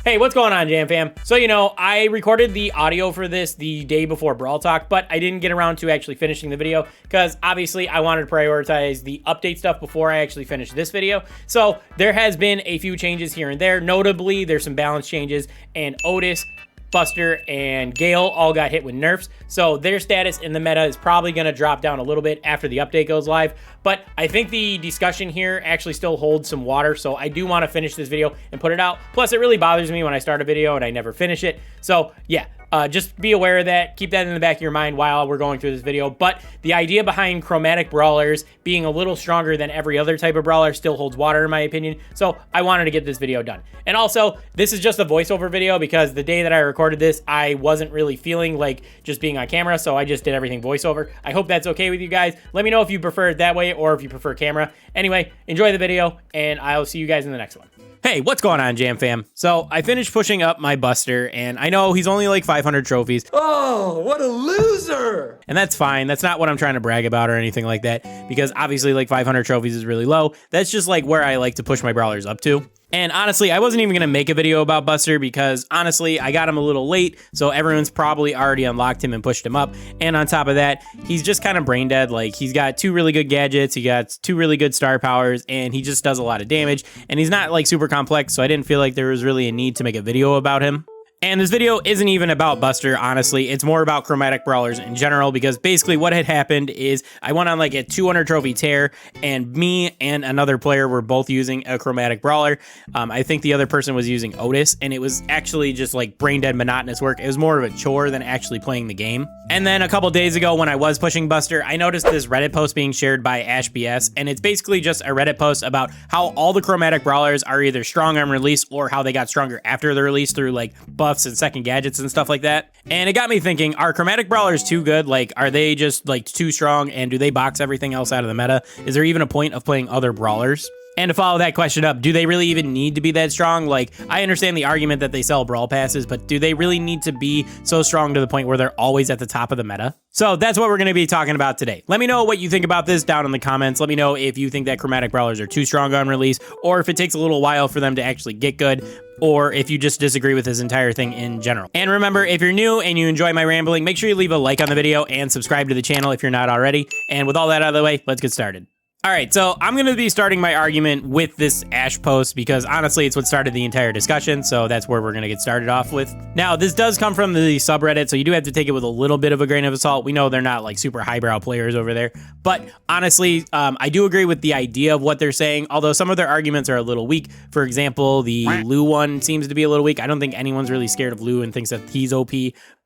Hey, what's going on, Jam Fam? So, I recorded the audio for this the day before Brawl Talk, but I didn't get around to actually finishing the video because obviously I wanted to prioritize the update stuff before I actually finished this video. So there has been a few changes here and there. Notably, there's some balance changes, and Otis, Buster, and Gale all got hit with nerfs, so their status in the meta is probably going to drop down a little bit after the update goes live, but I think the discussion here actually still holds some water, so I do want to finish this video and put it out. Plus, it really bothers me when I start a video and I never finish it, so yeah. Just be aware of that. Keep that in the back of your mind while we're going through this video. But the idea behind Chromatic Brawlers being a little stronger than every other type of brawler still holds water in my opinion. So I wanted to get this video done. And also, this is just a voiceover video because the day that I recorded this, I wasn't really feeling like just being on camera. So I just did everything voiceover. I hope that's okay with you guys. Let me know if you prefer it that way or if you prefer camera. Anyway, enjoy the video and I'll see you guys in the next one. Hey, what's going on, Jam Fam? So I finished pushing up my Buster, and I know he's only like 500 trophies. Oh, what a loser! And that's fine. That's not what I'm trying to brag about or anything like that, because obviously like 500 trophies is really low. That's just like where I like to push my brawlers up to. And honestly, I wasn't even going to make a video about Buster because honestly, I got him a little late, so everyone's probably already unlocked him and pushed him up. And on top of that, he's just kind of brain dead. Like, he's got 2 really good gadgets, he got 2 really good star powers, and he just does a lot of damage. And he's not like super complex, so I didn't feel like there was really a need to make a video about him. And this video isn't even about Buster, honestly. It's more about Chromatic Brawlers in general, because basically what had happened is I went on like a 200 trophy tear, and me and another player were both using a Chromatic Brawler. I think the other person was using Otis, and it was actually just like brain dead monotonous work. It was more of a chore than actually playing the game. And then a couple days ago when I was pushing Buster, I noticed this Reddit post being shared by AshBS, and it's basically just a Reddit post about how all the Chromatic Brawlers are either strong on release or how they got stronger after the release through like buffs and second gadgets and stuff like that. And it got me thinking, are Chromatic Brawlers too good? Like, are they just like too strong, and do they box everything else out of the meta? Is there even a point of playing other brawlers? And to follow that question up, do they really even need to be that strong? Like, I understand the argument that they sell brawl passes, but do they really need to be so strong to the point where they're always at the top of the meta? So that's what we're going to be talking about today. Let me know what you think about this down in the comments. Let me know if you think that Chromatic Brawlers are too strong on release, or if it takes a little while for them to actually get good, or if you just disagree with this entire thing in general. And remember, if you're new and you enjoy my rambling, make sure you leave a like on the video and subscribe to the channel if you're not already. And with all that out of the way, let's get started. All right, so I'm going to be starting my argument with this Ash post because honestly, it's what started the entire discussion, so that's where we're going to get started off with. Now, this does come from the subreddit, so you do have to take it with a little bit of a grain of salt. We know they're not like super highbrow players over there, but honestly, I do agree with the idea of what they're saying, although some of their arguments are a little weak. For example, the Lou one seems to be a little weak. I don't think anyone's really scared of Lou and thinks that he's OP.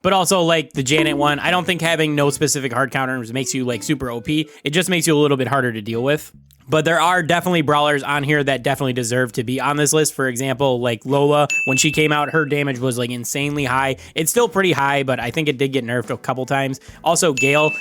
But also, like, the Janet one, I don't think having no specific hard counters makes you, like, super OP. It just makes you a little bit harder to deal with. But there are definitely brawlers on here that definitely deserve to be on this list. For example, like Lola, when she came out, her damage was, like, insanely high. It's still pretty high, but I think it did get nerfed a couple times. Also, Gale,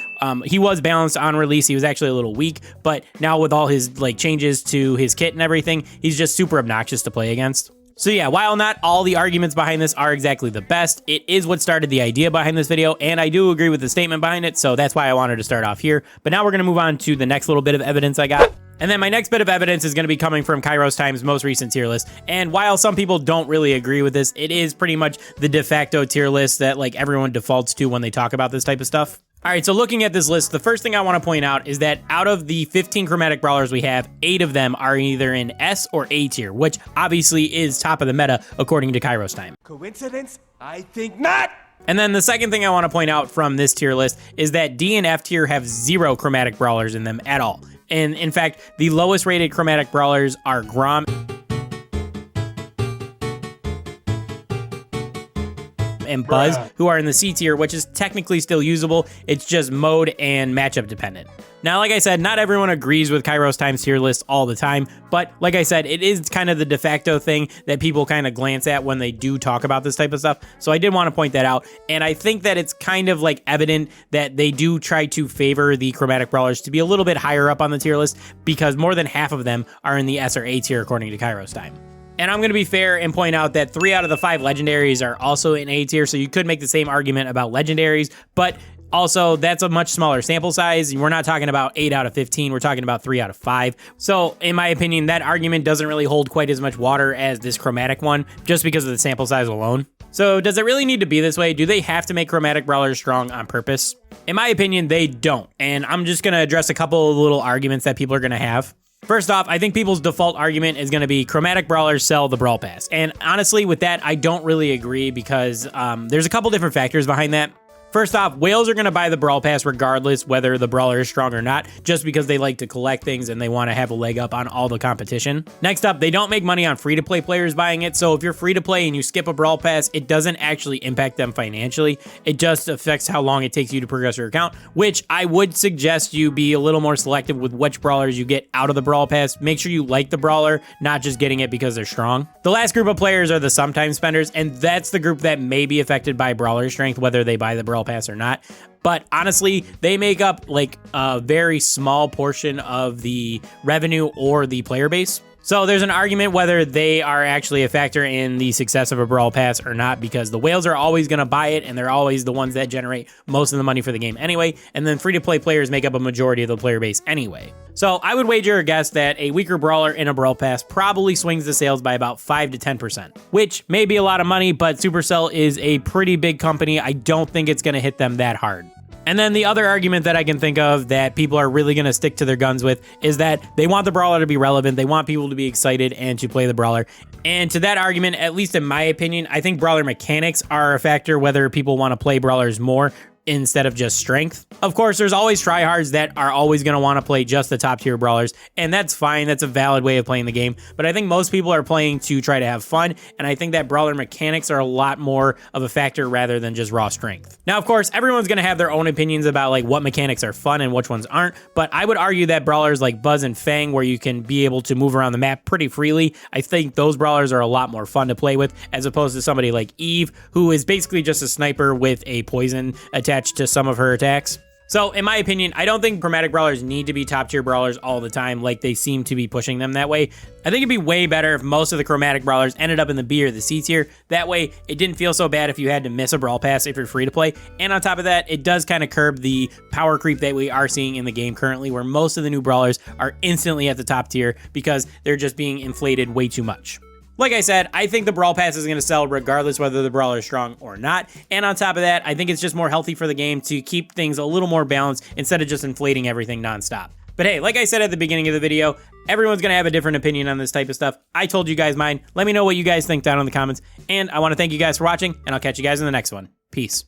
he was balanced on release. He was actually a little weak, but now with all his, like, changes to his kit and everything, he's just super obnoxious to play against. So yeah, while not all the arguments behind this are exactly the best, it is what started the idea behind this video, and I do agree with the statement behind it, so that's why I wanted to start off here. But now we're going to move on to the next little bit of evidence I got. And then my next bit of evidence is going to be coming from Kairos Time's most recent tier list. And while some people don't really agree with this, it is pretty much the de facto tier list that like everyone defaults to when they talk about this type of stuff. All right, so looking at this list, the first thing I want to point out is that out of the 15 Chromatic Brawlers we have, 8 of them are either in S or A tier, which obviously is top of the meta according to Kairos Time. Coincidence? I think not! And then the second thing I want to point out from this tier list is that D and F tier have 0 Chromatic Brawlers in them at all. And in fact, the lowest rated Chromatic Brawlers are Grom and Buzz, who are in the C tier, which is technically still usable. It's just mode and matchup dependent. Now, like I said, not everyone agrees with Kairos Time's tier list all the time, but like I said, it is kind of the de facto thing that people kind of glance at when they do talk about this type of stuff. So I did want to point that out, and I think that it's kind of like evident that they do try to favor the Chromatic Brawlers to be a little bit higher up on the tier list because more than half of them are in the S or A tier according to Kairos Time. And I'm going to be fair and point out that 3 out of the 5 legendaries are also in A tier, so you could make the same argument about legendaries, but Also, that's a much smaller sample size. We're not talking about 8 out of 15. We're talking about 3 out of 5. So in my opinion, that argument doesn't really hold quite as much water as this Chromatic one, just because of the sample size alone. So does it really need to be this way? Do they have to make Chromatic Brawlers strong on purpose? In my opinion, they don't. And I'm just going to address a couple of little arguments that people are going to have. First off, I think people's default argument is going to be Chromatic Brawlers sell the Brawl Pass. And honestly, with that, I don't really agree because there's a couple different factors behind that. First off, whales are going to buy the Brawl Pass regardless whether the brawler is strong or not, just because they like to collect things and they want to have a leg up on all the competition. Next up, they don't make money on free-to-play players buying it, so if you're free-to-play and you skip a Brawl Pass, it doesn't actually impact them financially. It just affects how long it takes you to progress your account, which I would suggest you be a little more selective with which brawlers you get out of the Brawl Pass. Make sure you like the brawler, not just getting it because they're strong. The last group of players are the sometimes spenders, and that's the group that may be affected by brawler strength, whether they buy the Brawl Pass or not. But honestly, they make up like a very small portion of the revenue or the player base. So there's an argument whether they are actually a factor in the success of a Brawl Pass or not, because the whales are always going to buy it and they're always the ones that generate most of the money for the game anyway. And then free-to-play players make up a majority of the player base anyway. So I would wager a guess that a weaker brawler in a Brawl Pass probably swings the sales by about 5 to 10%, which may be a lot of money, but Supercell is a pretty big company. I don't think it's going to hit them that hard. And then the other argument that I can think of that people are really going to stick to their guns with is that they want the brawler to be relevant. They want people to be excited and to play the brawler. And to that argument, at least in my opinion, I think brawler mechanics are a factor whether people want to play brawlers more instead of just strength. Of course, there's always tryhards that are always going to want to play just the top tier brawlers, and that's fine. That's a valid way of playing the game. But I think most people are playing to try to have fun, and I think that brawler mechanics are a lot more of a factor rather than just raw strength. Now, of course, everyone's going to have their own opinions about like what mechanics are fun and which ones aren't, but I would argue that brawlers like Buzz and Fang, where you can be able to move around the map pretty freely, I think those brawlers are a lot more fun to play with, as opposed to somebody like Eve, who is basically just a sniper with a poison attached to some of her attacks. So in my opinion, I don't think Chromatic Brawlers need to be top tier brawlers all the time like they seem to be pushing them that way. I think it'd be way better if most of the Chromatic Brawlers ended up in the B or the C tier. That way, it didn't feel so bad if you had to miss a Brawl Pass if you're free to play. And on top of that, it does kind of curb the power creep that we are seeing in the game currently, where most of the new brawlers are instantly at the top tier because they're just being inflated way too much. Like I said, I think the Brawl Pass is going to sell regardless whether the brawler is strong or not. And on top of that, I think it's just more healthy for the game to keep things a little more balanced instead of just inflating everything nonstop. But hey, like I said at the beginning of the video, everyone's going to have a different opinion on this type of stuff. I told you guys mine. Let me know what you guys think down in the comments. And I want to thank you guys for watching, and I'll catch you guys in the next one. Peace.